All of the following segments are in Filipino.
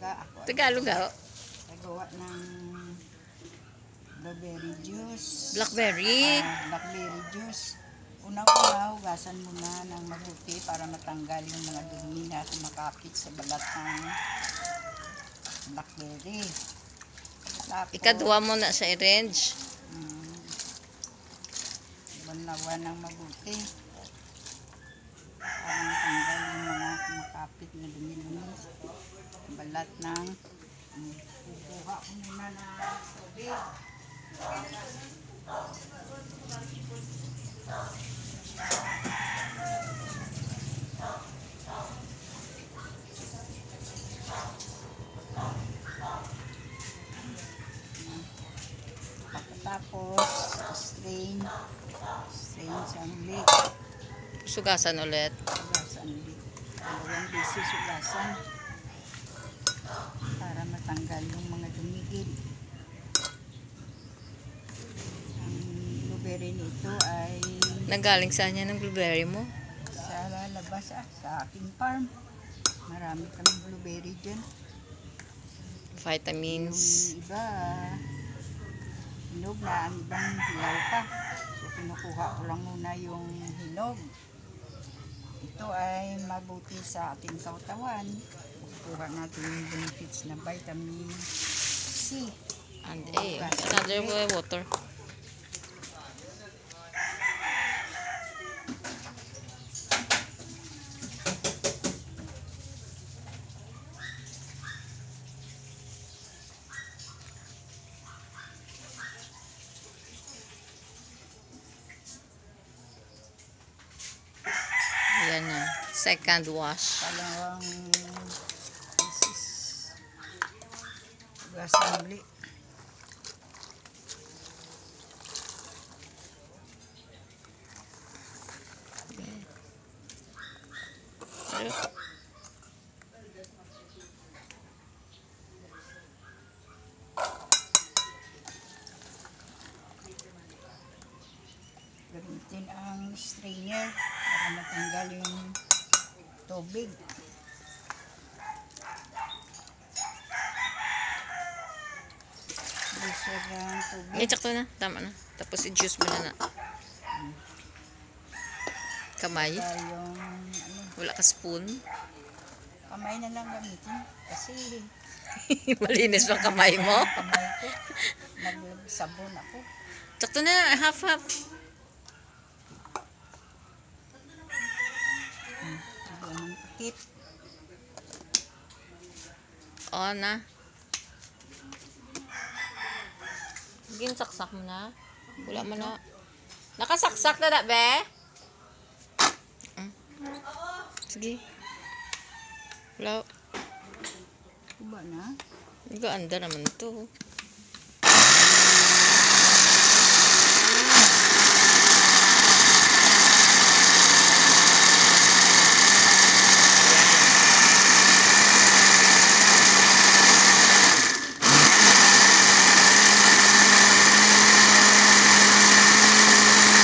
Ako Tagalog ako. nagawa ng blueberry juice. Blackberry. Blackberry juice. Unang-una, hugasan mo na ng mabuti para matanggal yung mga dumi na kumakapit sa balat ng blackberry. Tapos, Ikaduwa mo na sa orange. banlawan ng mabuti para matanggal yung mga kumakapit na dumi-dumi sa balat ng kukuha ko muna na tubig. Pagkatapos strain sa ulit. Sugasan ulit. Sugasan ulit. 2 beses sugasan para matanggal yung mga dumigid. Ang blueberry nito ay Nanggaling saan yan ng blueberry mo? sa labas sa aking farm. Marami kaming blueberry dyan. Vitamins. Yung iba hinog na, ang ibang hilaw pa. So kinukuha ko lang muna yung hinog. Ito ay mabuti sa ating katawan. Kukuha natin yung benefits na vitamin C. And another water. Yan na. Second wash. Dalawang pieces. Hugasan ulit. Gamitin ang strainer para matanggal yung tubig. Busog ang tubig. Sakto na. Tama na. Tapos i-juice mo na. Kamay. Kaya yung Wala ka spoon. kamay na lang gamitin kasi Malinis bang kamay mo? kamay ko nagsabon ako. Sakto na. Half-half. Lagyan ng takip. Oo na. Sige, saksak mo na. Wala mo na. Nakasaksak na na, be? Sige. Wala. Diba na? Nag-aanda naman to.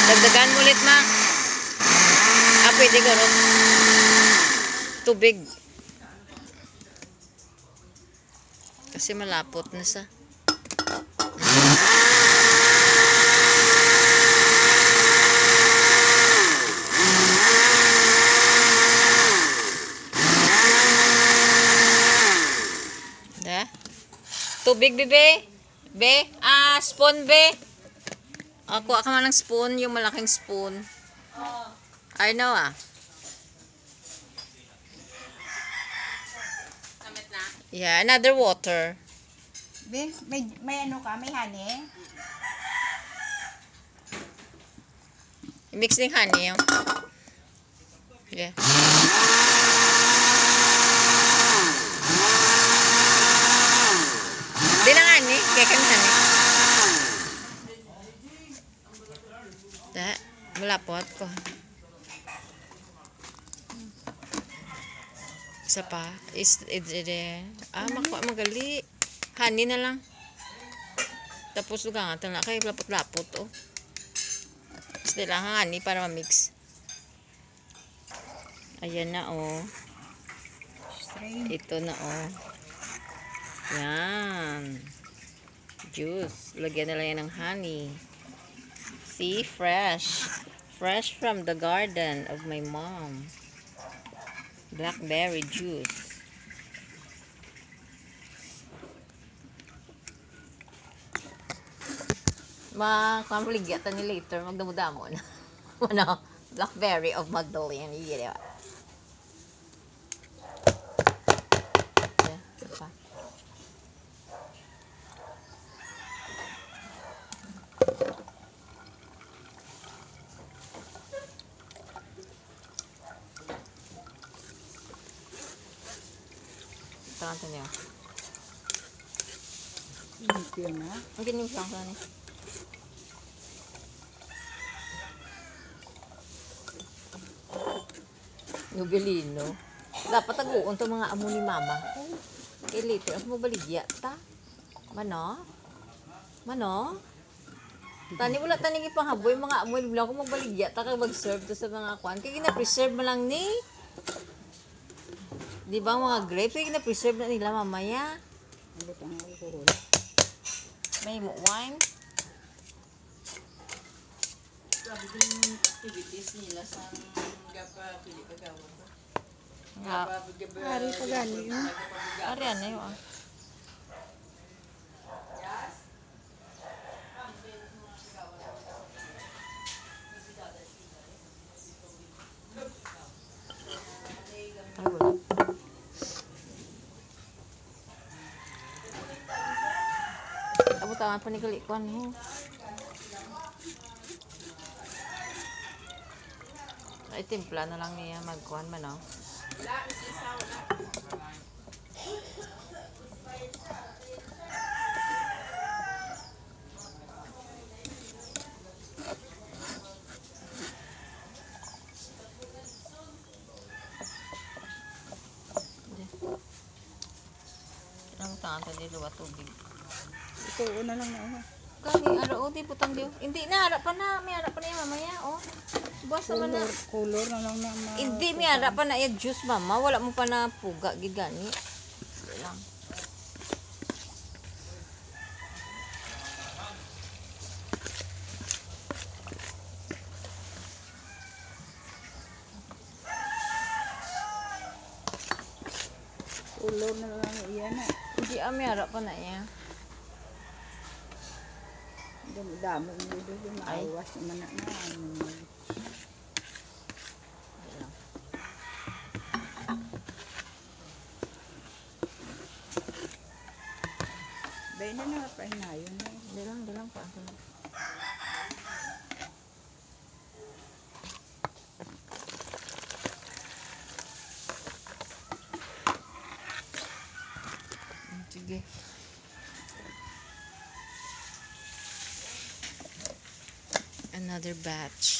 Dagdagan mo ulit, ma. Pwede ko, no? Tubig. Kasi malapot na sa. Da? Tubig, bebe? Be? Spoon, be? Kuha ka man ng spoon, yung malaking spoon. I know, Yeah, another water. Be, may ano ka? May honey? I-mix ng honey, yung. Yeah. Di na honey. Kaya kami honey. Da, malapot ko. Isa pa. Magali. Honey na lang. Tapos lugangatan na. Kaya lapot-lapot, oh. Tapos lang honey para ma-mix. Ayan na, oh. Strain. Ito na, oh. Yan. Juice. Lagyan nila yan ng honey. See? Fresh. Fresh from the garden of my mom. Blackberry juice. Makampaligyan ni later. Magdamo-damo na. Ano? Blackberry of Magdalene. Yeah. Tangan niyo. Limpyo na. Ang ginimplang ka ni. Nubelino. Dapat taguon to mga amo ni mama. Kay later ako mabaligya ta. Mano? Mano? Tani wala tani ipanghaboy mga amo ni ko mabaligya ta kag mag-serve to sa mga kwan. Kay gina-preserve man lang ni. Di ba mga grapes kay gina-preserve na nila mamaya. Ano ang alcohol? May wine. Sabi din activities nila sa gapa Pilipagawa. Hari pa gani yun. Ari ano yun? Ay, wala. Abutangan pa ni kalikuan mo. Ay, timpla na lang niya magkuhan man, no? Ang tangan tadi luwa tubig. Ito, una lang na ako. Kani araw di putang diyo. Hindi na harap pa na, may harap pa na yung mamaya, oh. Buwas naman na. Color na lang na Hindi may harap pa na yung juice mama, wala mo pa na puga gid gani. Hindi lang. color na lang iyan na. Hindi may harap pa na niya. Dami mo dito maawas naman na. Hindi lang. Bay na na pa na yun. Hindi lang pa. Sige. Another batch.